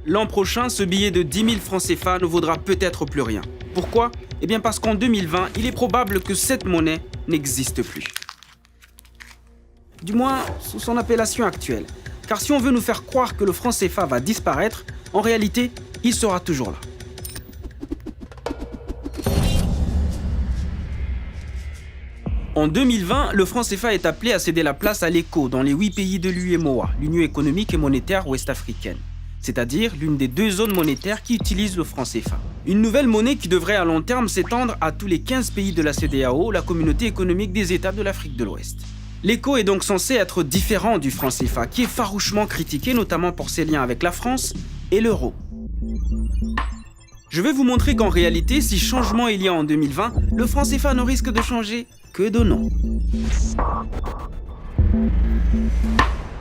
L'an prochain, ce billet de 10 000 francs CFA ne vaudra peut-être plus rien. Pourquoi ? Eh bien parce qu'en 2020, il est probable que cette monnaie n'existe plus. Du moins, sous son appellation actuelle. Car si on veut nous faire croire que le franc CFA va disparaître, en réalité, il sera toujours là. En 2020, le franc CFA est appelé à céder la place à l'ECO dans les 8 pays de l'UEMOA, l'Union économique et monétaire ouest-africaine, c'est-à-dire l'une des 2 zones monétaires qui utilisent le franc CFA. Une nouvelle monnaie qui devrait à long terme s'étendre à tous les 15 pays de la CEDEAO, la communauté économique des États de l'Afrique de l'Ouest. L'ECO est donc censé être différent du franc CFA, qui est farouchement critiqué, notamment pour ses liens avec la France et l'euro. Je vais vous montrer qu'en réalité, si changement il y a en 2020, le franc CFA ne risque de changer que de nom.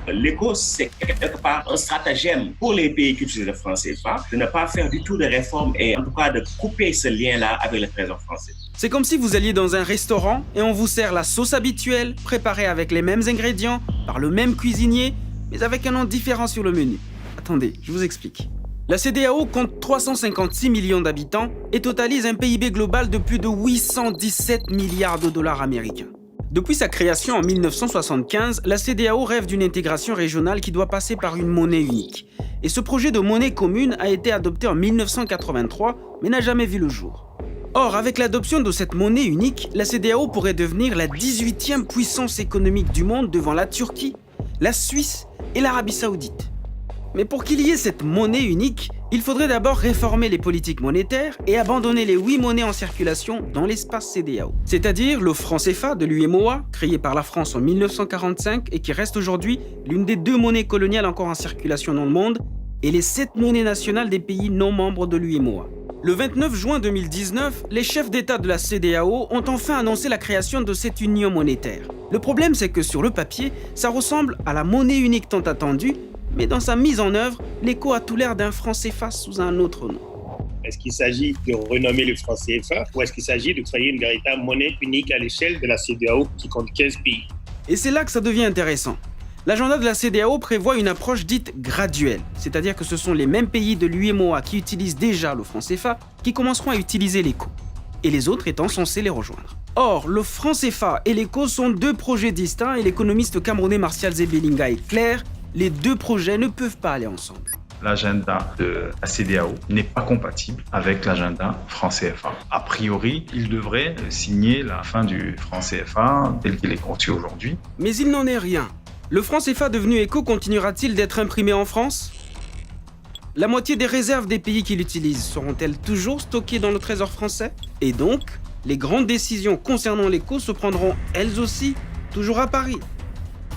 L'ECO, c'est quelque part un stratagème pour les pays qui utilisent le franc CFA de ne pas faire du tout de réformes et en tout cas de couper ce lien-là avec le trésor français. C'est comme si vous alliez dans un restaurant et on vous sert la sauce habituelle, préparée avec les mêmes ingrédients, par le même cuisinier, mais avec un nom différent sur le menu. Attendez, je vous explique. La CEDEAO compte 356 millions d'habitants et totalise un PIB global de plus de 817 milliards de dollars américains. Depuis sa création en 1975, la CEDEAO rêve d'une intégration régionale qui doit passer par une monnaie unique. Et ce projet de monnaie commune a été adopté en 1983, mais n'a jamais vu le jour. Or, avec l'adoption de cette monnaie unique, la CEDEAO pourrait devenir la 18e puissance économique du monde devant la Turquie, la Suisse et l'Arabie Saoudite. Mais pour qu'il y ait cette monnaie unique, il faudrait d'abord réformer les politiques monétaires et abandonner les 8 monnaies en circulation dans l'espace CEDEAO. C'est-à-dire le franc CFA de l'UEMOA, créé par la France en 1945 et qui reste aujourd'hui l'une des 2 monnaies coloniales encore en circulation dans le monde, et les 7 monnaies nationales des pays non membres de l'UEMOA. Le 29 juin 2019, les chefs d'État de la CEDEAO ont enfin annoncé la création de cette union monétaire. Le problème, c'est que sur le papier, ça ressemble à la monnaie unique tant attendue, mais dans sa mise en œuvre, l'ECO a tout l'air d'un franc CFA sous un autre nom. Est-ce qu'il s'agit de renommer le franc CFA ou est-ce qu'il s'agit de créer une véritable monnaie unique à l'échelle de la CEDEAO qui compte 15 pays? Et c'est là que ça devient intéressant. L'agenda de la CEDEAO prévoit une approche dite graduelle, c'est-à-dire que ce sont les mêmes pays de l'UEMOA qui utilisent déjà le franc CFA qui commenceront à utiliser l'ECO, et les autres étant censés les rejoindre. Or, le franc CFA et l'ECO sont 2 projets distincts et l'économiste camerounais Martial Zebelinga est clair, les 2 projets ne peuvent pas aller ensemble. L'agenda de la CEDEAO n'est pas compatible avec l'agenda franc CFA. A priori, il devrait signer la fin du franc CFA tel qu'il est conçu aujourd'hui. Mais il n'en est rien. Le franc CFA devenu ECO continuera-t-il d'être imprimé en France ? La moitié des réserves des pays qui l'utilisent seront-elles toujours stockées dans le trésor français ? Et donc, les grandes décisions concernant l'ECO se prendront elles aussi toujours à Paris.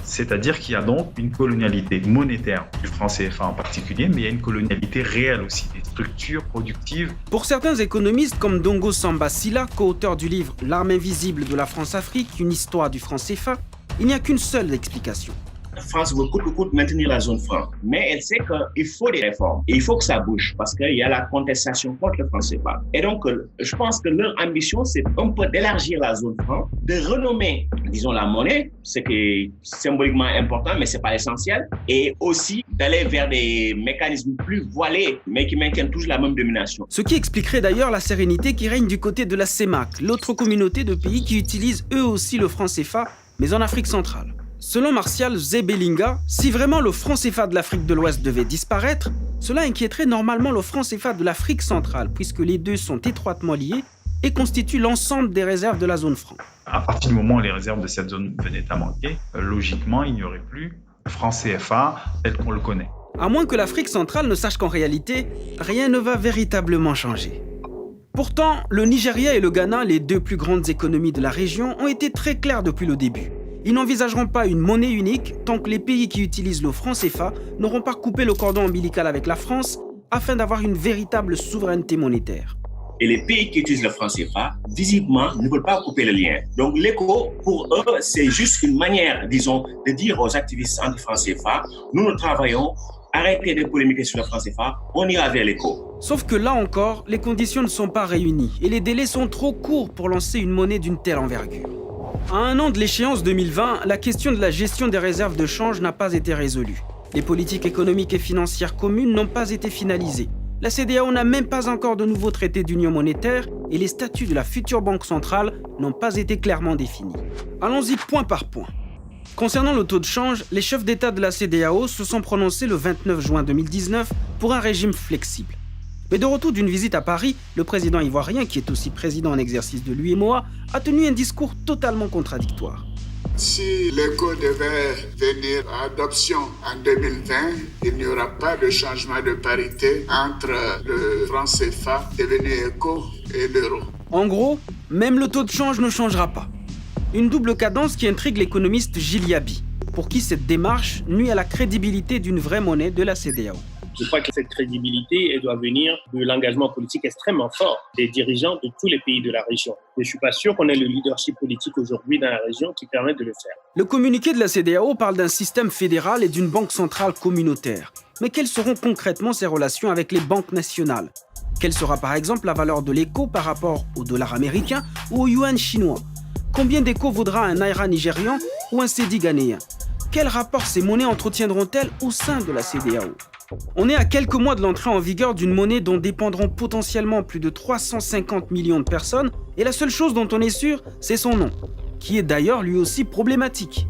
C'est-à-dire qu'il y a donc une colonialité monétaire du franc CFA en particulier, mais il y a une colonialité réelle aussi, des structures productives. Pour certains économistes comme Dongo Samba Sylla, co-auteur du livre « L'arme invisible de la France-Afrique, une histoire du franc CFA », il n'y a qu'une seule explication. La France veut coûte que coûte maintenir la zone franc, mais elle sait qu'il faut des réformes. Et il faut que ça bouge parce qu'il y a la contestation contre le franc CFA. Et donc, je pense que leur ambition, c'est un peu d'élargir la zone franc, de renommer, disons, la monnaie, ce qui est symboliquement important, mais ce n'est pas essentiel, et aussi d'aller vers des mécanismes plus voilés, mais qui maintiennent toujours la même domination. Ce qui expliquerait d'ailleurs la sérénité qui règne du côté de la CEMAC, l'autre communauté de pays qui utilisent eux aussi le franc CFA, mais en Afrique centrale. Selon Martial Zebelinga, si vraiment le franc CFA de l'Afrique de l'Ouest devait disparaître, cela inquiéterait normalement le franc CFA de l'Afrique centrale, puisque les 2 sont étroitement liés et constituent l'ensemble des réserves de la zone franc. À partir du moment où les réserves de cette zone venaient à manquer, logiquement, il n'y aurait plus le franc CFA tel qu'on le connaît. À moins que l'Afrique centrale ne sache qu'en réalité, rien ne va véritablement changer. Pourtant, le Nigeria et le Ghana, les 2 plus grandes économies de la région, ont été très clairs depuis le début. Ils n'envisageront pas une monnaie unique tant que les pays qui utilisent le franc CFA n'auront pas coupé le cordon ombilical avec la France afin d'avoir une véritable souveraineté monétaire. Et les pays qui utilisent le franc CFA, visiblement, ne veulent pas couper le lien. Donc l'ECO, pour eux, c'est juste une manière, disons, de dire aux activistes anti-franc CFA, nous travaillons, arrêtez de polémiquer sur le franc CFA, on ira vers l'ECO. Sauf que là encore, les conditions ne sont pas réunies et les délais sont trop courts pour lancer une monnaie d'une telle envergure. À 1 an de l'échéance 2020, la question de la gestion des réserves de change n'a pas été résolue. Les politiques économiques et financières communes n'ont pas été finalisées. La CEDEAO n'a même pas encore de nouveau traité d'union monétaire et les statuts de la future banque centrale n'ont pas été clairement définis. Allons-y point par point. Concernant le taux de change, les chefs d'État de la CEDEAO se sont prononcés le 29 juin 2019 pour un régime flexible. Mais de retour d'une visite à Paris, le président ivoirien, qui est aussi président en exercice de l'UEMOA, a tenu un discours totalement contradictoire. Si l'éco devait venir à adoption en 2020, il n'y aura pas de changement de parité entre le franc CFA devenu éco et l'euro. En gros, même le taux de change ne changera pas. Une double cadence qui intrigue l'économiste Gilles Yaby, pour qui cette démarche nuit à la crédibilité d'une vraie monnaie de la CEDEAO. Je crois que cette crédibilité, elle doit venir de l'engagement politique extrêmement fort des dirigeants de tous les pays de la région. Je ne suis pas sûr qu'on ait le leadership politique aujourd'hui dans la région qui permet de le faire. Le communiqué de la CEDEAO parle d'un système fédéral et d'une banque centrale communautaire. Mais quelles seront concrètement ces relations avec les banques nationales? Quelle sera par exemple la valeur de l'éco par rapport au dollar américain ou au yuan chinois? Combien d'éco vaudra un naira nigérian ou un cedi ghanéen? Quel rapport ces monnaies entretiendront-elles au sein de la CEDEAO? On est à quelques mois de l'entrée en vigueur d'une monnaie dont dépendront potentiellement plus de 350 millions de personnes et la seule chose dont on est sûr, c'est son nom, qui est d'ailleurs lui aussi problématique.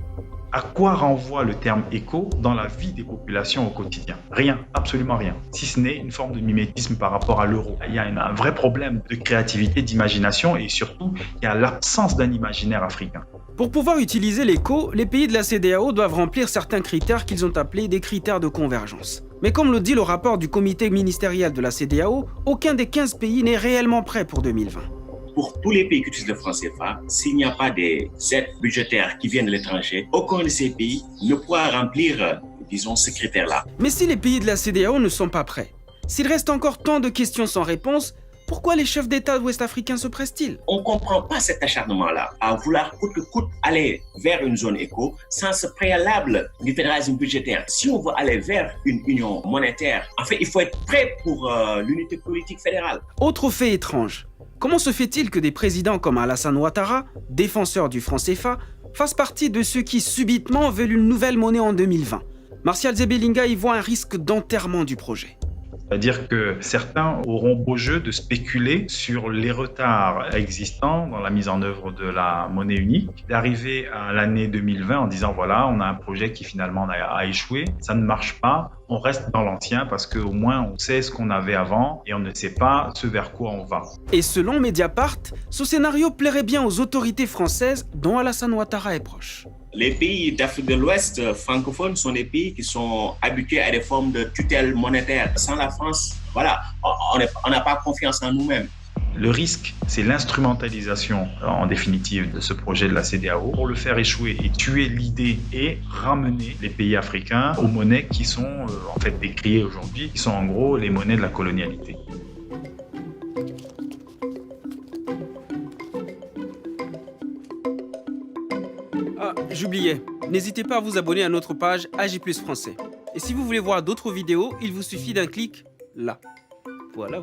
À quoi renvoie le terme éco dans la vie des populations au quotidien? Rien, absolument rien, si ce n'est une forme de mimétisme par rapport à l'euro. Il y a un vrai problème de créativité, d'imagination et surtout, il y a l'absence d'un imaginaire africain. Pour pouvoir utiliser l'éco, les pays de la CEDEAO doivent remplir certains critères qu'ils ont appelés des critères de convergence. Mais comme le dit le rapport du comité ministériel de la CEDEAO, aucun des 15 pays n'est réellement prêt pour 2020. Pour tous les pays qui utilisent le franc CFA, s'il n'y a pas des aides budgétaires qui viennent de l'étranger, aucun de ces pays ne pourra remplir, disons, ces critères-là. Mais si les pays de la CEDEAO ne sont pas prêts, s'il reste encore tant de questions sans réponse, pourquoi les chefs d'État ouest-africains se pressent-ils? On ne comprend pas cet acharnement-là à vouloir coûte que coûte aller vers une zone éco sans ce préalable du fédéralisme budgétaire. Si on veut aller vers une union monétaire, en fait, il faut être prêt pour l'unité politique fédérale. Autre fait étrange. Comment se fait-il que des présidents comme Alassane Ouattara, défenseur du franc CFA, fassent partie de ceux qui subitement veulent une nouvelle monnaie en 2020? Martial Zebelinga y voit un risque d'enterrement du projet. C'est-à-dire que certains auront beau jeu de spéculer sur les retards existants dans la mise en œuvre de la monnaie unique, d'arriver à l'année 2020 en disant voilà, on a un projet qui finalement a échoué, ça ne marche pas, on reste dans l'ancien parce qu'au moins on sait ce qu'on avait avant et on ne sait pas ce vers quoi on va. Et selon Mediapart, ce scénario plairait bien aux autorités françaises dont Alassane Ouattara est proche. Les pays d'Afrique de l'Ouest francophones sont des pays qui sont habitués à des formes de tutelle monétaire. Sans la France, voilà, on n'a pas confiance en nous-mêmes. Le risque, c'est l'instrumentalisation, en définitive, de ce projet de la CEDEAO pour le faire échouer et tuer l'idée et ramener les pays africains aux monnaies qui sont en fait décriées aujourd'hui, qui sont en gros les monnaies de la colonialité. Ah, j'oubliais, n'hésitez pas à vous abonner à notre page AJ+ Français. Et si vous voulez voir d'autres vidéos, il vous suffit d'un clic là. Voilà.